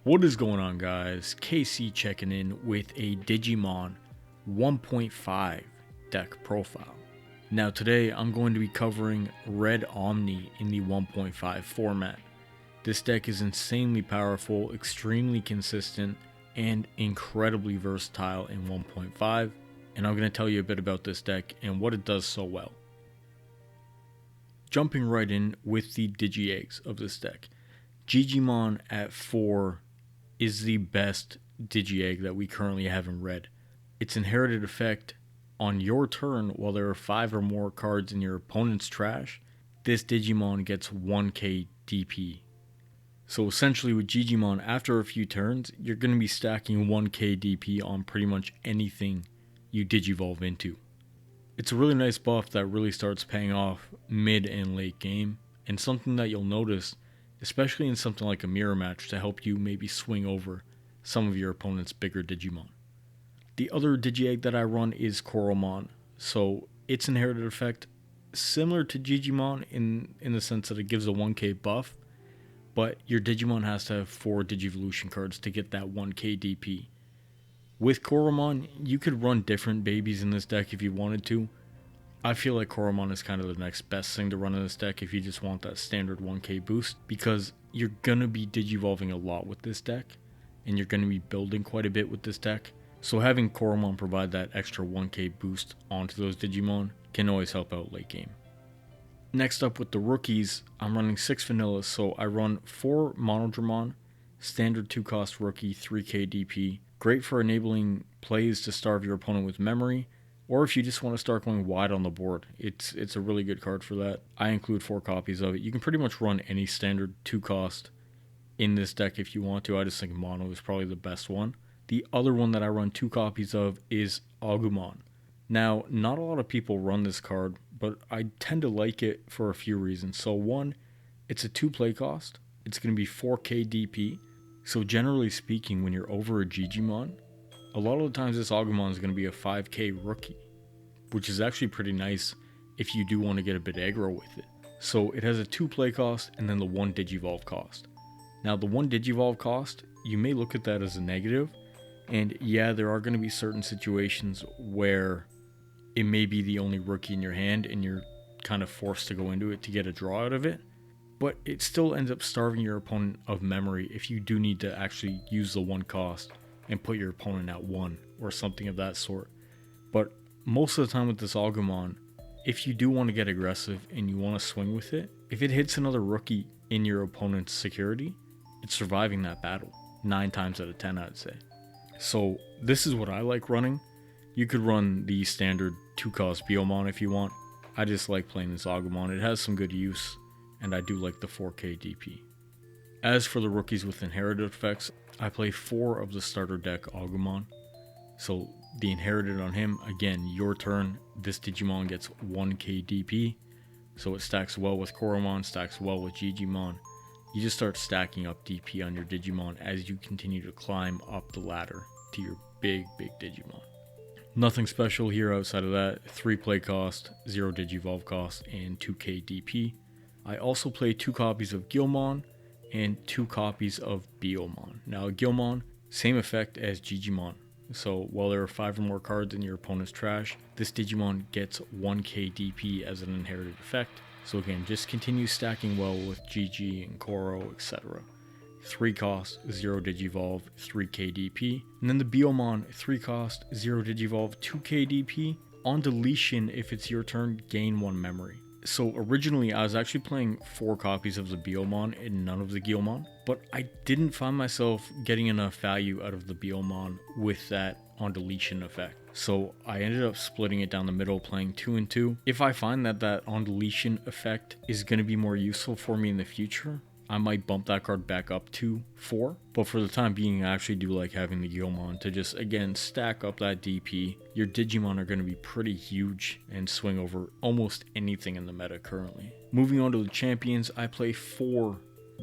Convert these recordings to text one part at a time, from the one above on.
What is going on, guys? KC checking in with a Digimon 1.5 deck profile. Now today I'm going to be covering Red Omni in the 1.5 format. This deck is insanely powerful, extremely consistent, and incredibly versatile in 1.5, and I'm going to tell you a bit about this deck and what it does so well. Jumping right in with the Digi-Eggs of this deck. Digimon at 4 is the best Digi-Egg that we currently have in red. Its inherited effect on your turn while there are 5 or more cards in your opponent's trash, this Digimon gets 1k DP. So essentially with Digimon, after a few turns, you're going to be stacking 1k DP on pretty much anything you Digivolve into. It's a really nice buff that really starts paying off mid and late game, and something that you'll notice especially in something like a mirror match to help you maybe swing over some of your opponent's bigger Digimon. The other Digi-Egg that I run is Augumon, so its inherited effect similar to Digimon in the sense that it gives a 1k buff, but your Digimon has to have 4 Digivolution cards to get that 1k DP. With Augumon, you could run different babies in this deck if you wanted to. I feel like Augumon is kind of the next best thing to run in this deck if you just want that standard 1k boost, because you're going to be Digivolving a lot with this deck, and you're going to be building quite a bit with this deck. So having Augumon provide that extra 1k boost onto those Digimon can always help out late game. Next up with the rookies, I'm running 6 vanilla, so I run 4 Monodramon, standard 2-cost rookie, 3k DP, great for enabling plays to starve your opponent with memory, or if you just want to start going wide on the board, it's a really good card for that. I include 4 copies of it. You can pretty much run any standard 2-cost in this deck if you want to. I just think Mono is probably the best one. The other one that I run 2 copies of is Augumon. Now, not a lot of people run this card, but I tend to like it for a few reasons. So one, it's a 2 play cost. It's going to be 4k DP. So generally speaking, when you're over a Digimon, a lot of the times this Augumon is going to be a 5k rookie, which is actually pretty nice if you do want to get a bit aggro with it. So it has a 2 play cost and then the 1 Digivolve cost. Now the 1 Digivolve cost, you may look at that as a negative, and yeah, there are going to be certain situations where it may be the only rookie in your hand and you're kind of forced to go into it to get a draw out of it, but it still ends up starving your opponent of memory if you do need to actually use the 1 cost and put your opponent at 1 or something of that sort. But most of the time with this Augumon, if you do want to get aggressive and you want to swing with it, if it hits another rookie in your opponent's security, it's surviving that battle 9 times out of 10, I'd say. So this is what I like running. You could run the standard 2-cost Biomon if you want. I just like playing this Augumon. It has some good use, and I do like the 4k DP. As for the rookies with inherited effects, I play 4 of the starter deck Augumon. So the inherited on him, again, your turn, this Digimon gets 1k DP. So it stacks well with Augumon, stacks well with Digimon. You just start stacking up DP on your Digimon as you continue to climb up the ladder to your big Digimon. Nothing special here outside of that. 3 play cost, 0 Digivolve cost, and 2k DP. I also play 2 copies of Gilmon and 2 copies of Biomon. Now Gilmon, same effect as Digimon. So while there are 5 or more cards in your opponent's trash, this Digimon gets 1k DP as an inherited effect. So again, just continue stacking well with GG and Koro, etc. 3 cost, 0 Digivolve, 3k DP. And then the Biomon, 3 cost, 0 Digivolve, 2k DP. On deletion, if it's your turn, gain 1 memory. So originally I was actually playing 4 copies of the Biomon and none of the Gilmon, but I didn't find myself getting enough value out of the Biomon with that on deletion effect. So I ended up splitting it down the middle, playing 2 and 2. If I find that on deletion effect is going to be more useful for me in the future, I might bump that card back up to 4. But for the time being, I actually do like having the Gilmon to just, again, stack up that DP. Your Digimon are going to be pretty huge and swing over almost anything in the meta currently. Moving on to the champions, I play 4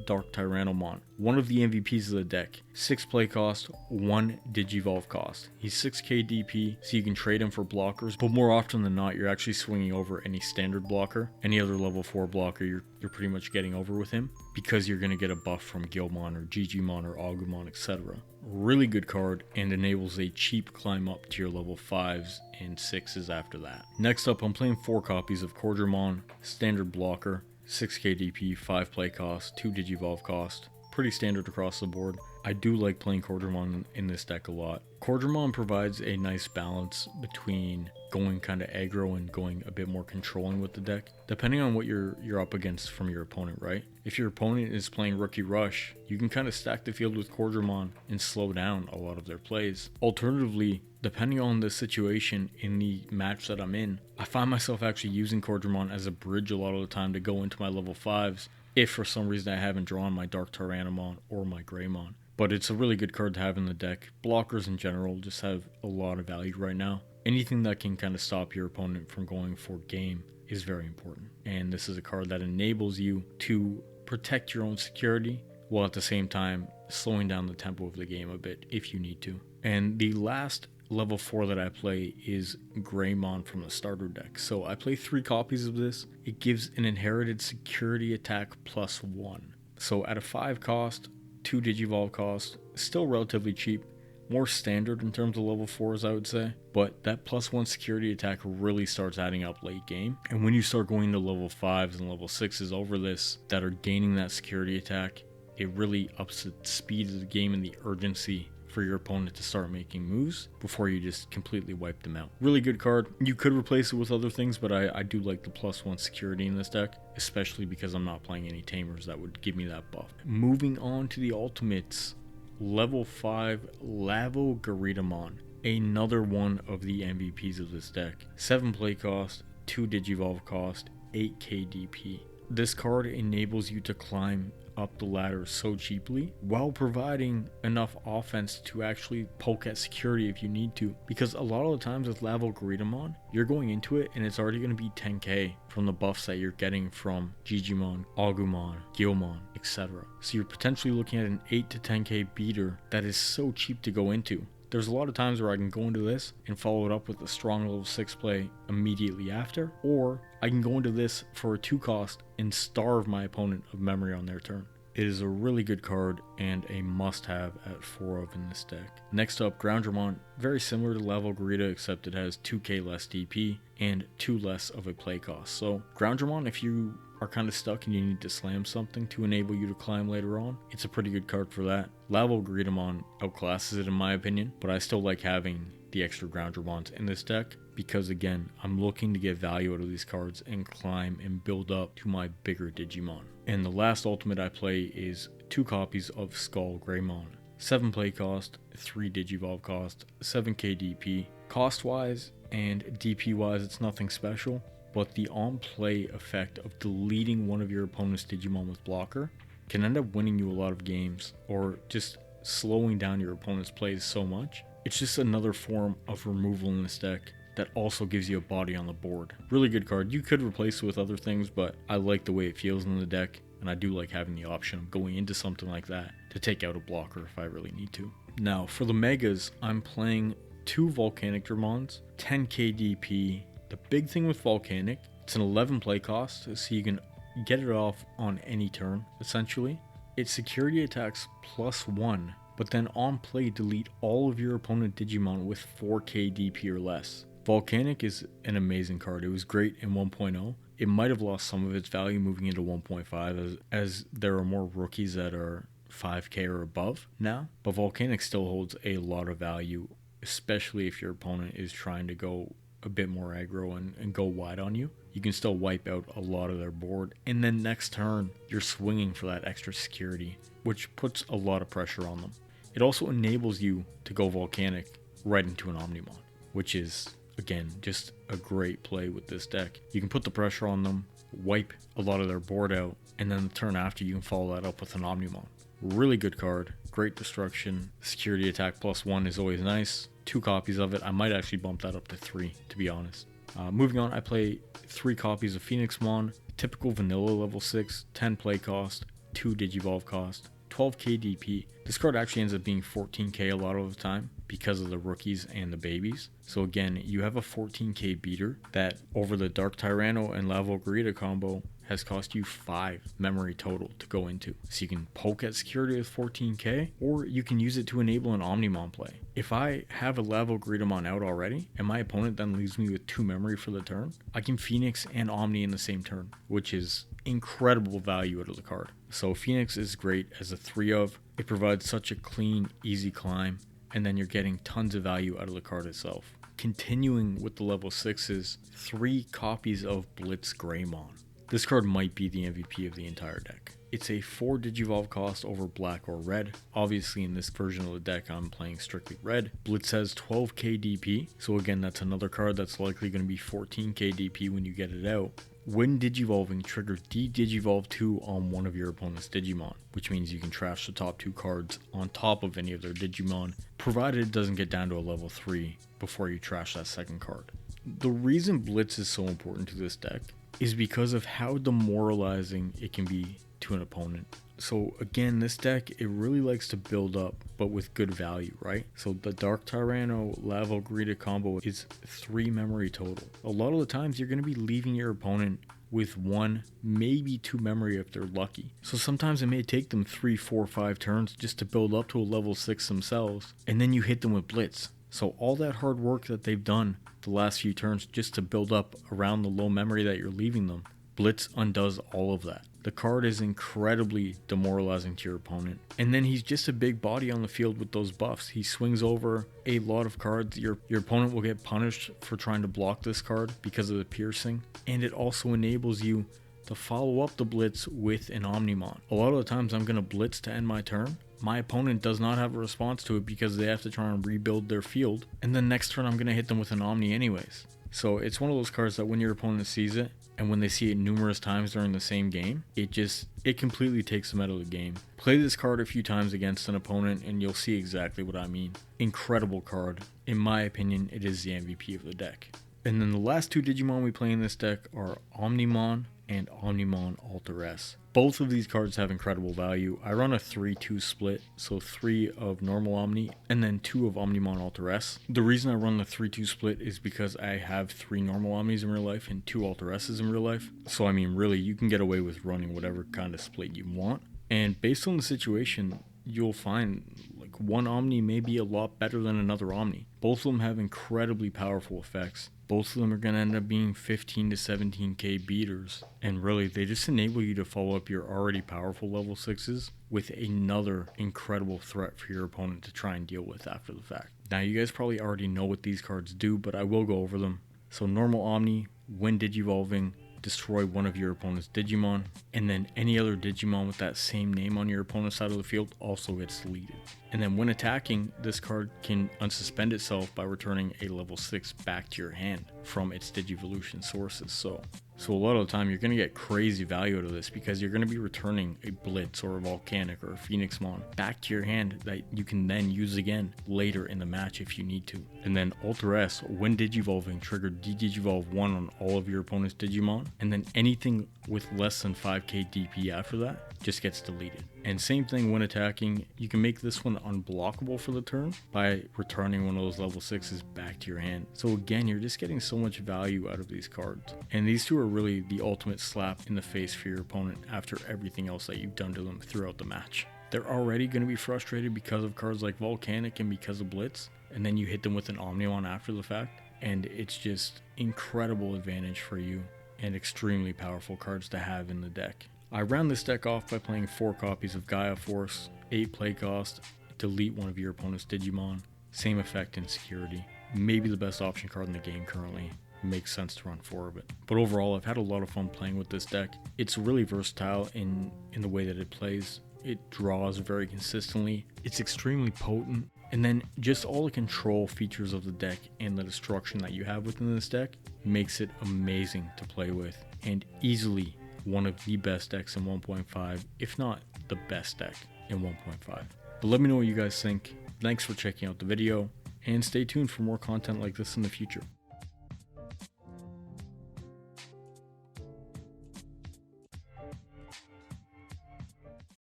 Dark Tyrannomon, one of the MVPs of the deck. 6 play cost, 1 Digivolve cost. He's 6k DP, so you can trade him for blockers, but more often than not, you're actually swinging over any standard blocker. Any other level 4 blocker, you're pretty much getting over with him, because you're going to get a buff from Gilmon or Digimon or Augumon, etc. Really good card, and enables a cheap climb up to your level 5s and 6s after that. Next up, I'm playing 4 copies of Cordramon, standard blocker, 6k DP, 5 play cost, 2 Digivolve cost. Pretty standard across the board. I do like playing Cordramon in this deck a lot. Cordramon provides a nice balance between going kind of aggro and going a bit more controlling with the deck, depending on what you're up against from your opponent, right? If your opponent is playing Rookie Rush, you can kind of stack the field with Cordramon and slow down a lot of their plays. Alternatively, depending on the situation in the match that I'm in, I find myself actually using Cordramon as a bridge a lot of the time to go into my level 5s if for some reason I haven't drawn my Dark Tyrannomon or my Greymon. But it's a really good card to have in the deck. Blockers in general just have a lot of value right now. Anything that can kind of stop your opponent from going for game is very important. And this is a card that enables you to protect your own security while at the same time slowing down the tempo of the game a bit if you need to. And the last level 4 that I play is Greymon from the starter deck. So I play 3 copies of this. It gives an inherited security attack +1. So at a 5 cost, 2 Digivolve cost, still relatively cheap, more standard in terms of level 4s I would say, but that +1 security attack really starts adding up late game. And when you start going to level 5s and level 6s over this that are gaining that security attack, it really ups the speed of the game and the urgency for your opponent to start making moves before you just completely wipe them out. Really good card. You could replace it with other things, but I do like the +1 security in this deck, especially because I'm not playing any tamers that would give me that buff. Moving on to the ultimates, level 5 Lavo Gardevoir, another one of the MVPs of this deck. 7 play cost, 2 Digivolve cost, 8k DP. This card enables you to climb up the ladder so cheaply while providing enough offense to actually poke at security if you need to, because a lot of the times with Lavo Gardevoir, you're going into it and it's already going to be 10k from the buffs that you're getting from Digimon, Augumon, Gilmon, etc. So you're potentially looking at an 8 to 10k beater that is so cheap to go into. There's a lot of times where I can go into this and follow it up with a strong level 6 play immediately after, or I can go into this for a 2 cost and starve my opponent of memory on their turn. It is a really good card and a must-have at 4 of in this deck. Next up, Groundramon, very similar to Lavo Gardevoir, except it has 2k less DP and 2 less of a play cost. So Groundramon, if you are kind of stuck and you need to slam something to enable you to climb later on, it's a pretty good card for that. Lavo Gardevoir outclasses it in my opinion, but I still like having the extra Groundramons in this deck because again, I'm looking to get value out of these cards and climb and build up to my bigger Digimon. And the last ultimate I play is 2 copies of Skull Greymon. 7 play cost, 3 Digivolve cost, 7k DP. Cost wise and DP wise it's nothing special, but the on-play effect of deleting one of your opponent's Digimon with blocker can end up winning you a lot of games, or just slowing down your opponent's plays so much. It's just another form of removal in this deck that also gives you a body on the board. Really good card. You could replace it with other things, but I like the way it feels in the deck, and I do like having the option of going into something like that to take out a blocker if I really need to. Now, for the Megas, I'm playing 2 Volcanic Dramons, 10k DP. The big thing with Volcanic, it's an 11 play cost, so you can get it off on any turn, essentially. Its security attacks +1, but then on play delete all of your opponent Digimon with 4k DP or less. Volcanic is an amazing card. It was great in 1.0. It might have lost some of its value moving into 1.5 as there are more rookies that are 5k or above now, but Volcanic still holds a lot of value, especially if your opponent is trying to go a bit more aggro and go wide on you. You can still wipe out a lot of their board, and then next turn you're swinging for that extra security, which puts a lot of pressure on them. It also enables you to go Volcanic right into an Omnimon, which is again just a great play with this deck. You can put the pressure on them, wipe a lot of their board out, and then the turn after you can follow that up with an Omnimon. Really good card, great destruction. Security attack +1 is always nice. 2 copies of it. I might actually bump that up to 3, to be honest. Moving on, I play 3 copies of Phoenixmon, typical vanilla level 6, 10 play cost, 2 Digivolve cost, 12k DP. This card actually ends up being 14k a lot of the time because of the rookies and the babies. So again, you have a 14k beater that over the Dark Tyranno and Lavo Garita combo has cost you 5 memory total to go into. So you can poke at security with 14k, or you can use it to enable an Omnimon play. If I have a Lavo Greymon out already, and my opponent then leaves me with 2 memory for the turn, I can Phoenix and Omni in the same turn, which is incredible value out of the card. So Phoenix is great as a 3 of. It provides such a clean, easy climb, and then you're getting tons of value out of the card itself. Continuing with the level 6s, 3 copies of Blitz Greymon. This card might be the MVP of the entire deck. It's a 4 Digivolve cost over black or red. Obviously in this version of the deck I'm playing strictly red. Blitz has 12k DP, so again that's another card that's likely going to be 14k DP when you get it out. When Digivolving, trigger D-Digivolve 2 on one of your opponent's Digimon, which means you can trash the top 2 cards on top of any of their Digimon, provided it doesn't get down to a level 3 before you trash that second card. The reason Blitz is so important to this deck is because of how demoralizing it can be to an opponent. So again, this deck, it really likes to build up, but with good value, right? So the Dark Tyranno Lavo Garita combo is 3 memory total. A lot of the times you're going to be leaving your opponent with 1, maybe 2 memory if they're lucky. So sometimes it may take them 3, 4, 5 turns just to build up to a level 6 themselves, and then you hit them with Blitz. So all that hard work that they've done the last few turns just to build up around the low memory that you're leaving them, Blitz undoes all of that. The card is incredibly demoralizing to your opponent. And then he's just a big body on the field with those buffs. He swings over a lot of cards. Your opponent will get punished for trying to block this card because of the piercing. And it also enables you to follow up the Blitz with an Omnimon. A lot of the times I'm going to Blitz to end my turn. My opponent does not have a response to it because they have to try and rebuild their field. And then next turn I'm going to hit them with an Omni anyways. So it's one of those cards that when your opponent sees it, and when they see it numerous times during the same game, it completely takes them out of the game. Play this card a few times against an opponent and you'll see exactly what I mean. Incredible card. In my opinion, it is the MVP of the deck. And then the last 2 Digimon we play in this deck are Omnimon and Omnimon Alter S. Both of these cards have incredible value. I run a 3-2 split, so 3 of normal Omni and then 2 of Omnimon Alter S. The reason I run the 3-2 split is because I have 3 normal Omnis in real life and 2 Alter S's in real life. So I mean really you can get away with running whatever kind of split you want. And based on the situation, you'll find like one Omni may be a lot better than another Omni. Both of them have incredibly powerful effects. Both of them are going to end up being 15 to 17k beaters. And really, they just enable you to follow up your already powerful level 6s with another incredible threat for your opponent to try and deal with after the fact. Now, you guys probably already know what these cards do, but I will go over them. So normal Omni, when Digivolving, destroy one of your opponent's Digimon, and then any other Digimon with that same name on your opponent's side of the field also gets deleted. And then when attacking, this card can unsuspend itself by returning a level 6 back to your hand from its Digivolution sources. So a lot of the time you're going to get crazy value out of this because you're going to be returning a Blitz or a Volcanic or a Phoenixmon back to your hand that you can then use again later in the match if you need to. And then Alter S, when Digivolving, trigger D-Digivolve 1 on all of your opponent's Digimon, and then anything with less than 5k DP after that just gets deleted. And same thing when attacking, you can make this one unblockable for the turn by returning one of those level 6s back to your hand. So again, you're just getting so much value out of these cards. And these 2 are really the ultimate slap in the face for your opponent after everything else that you've done to them throughout the match. They're already going to be frustrated because of cards like Volcanic and because of Blitz, and then you hit them with an Omnimon after the fact, and it's just incredible advantage for you and extremely powerful cards to have in the deck. I round this deck off by playing 4 copies of Gaia Force, 8 play cost, delete one of your opponent's Digimon, same effect in security. Maybe the best option card in the game currently. Makes sense to run 4 of it. But overall, I've had a lot of fun playing with this deck. It's really versatile in the way that it plays. It draws very consistently. It's extremely potent. And then just all the control features of the deck and the destruction that you have within this deck makes it amazing to play with and easily one of the best decks in 1.5, if not the best deck in 1.5. But let me know what you guys think. Thanks for checking out the video and stay tuned for more content like this in the future.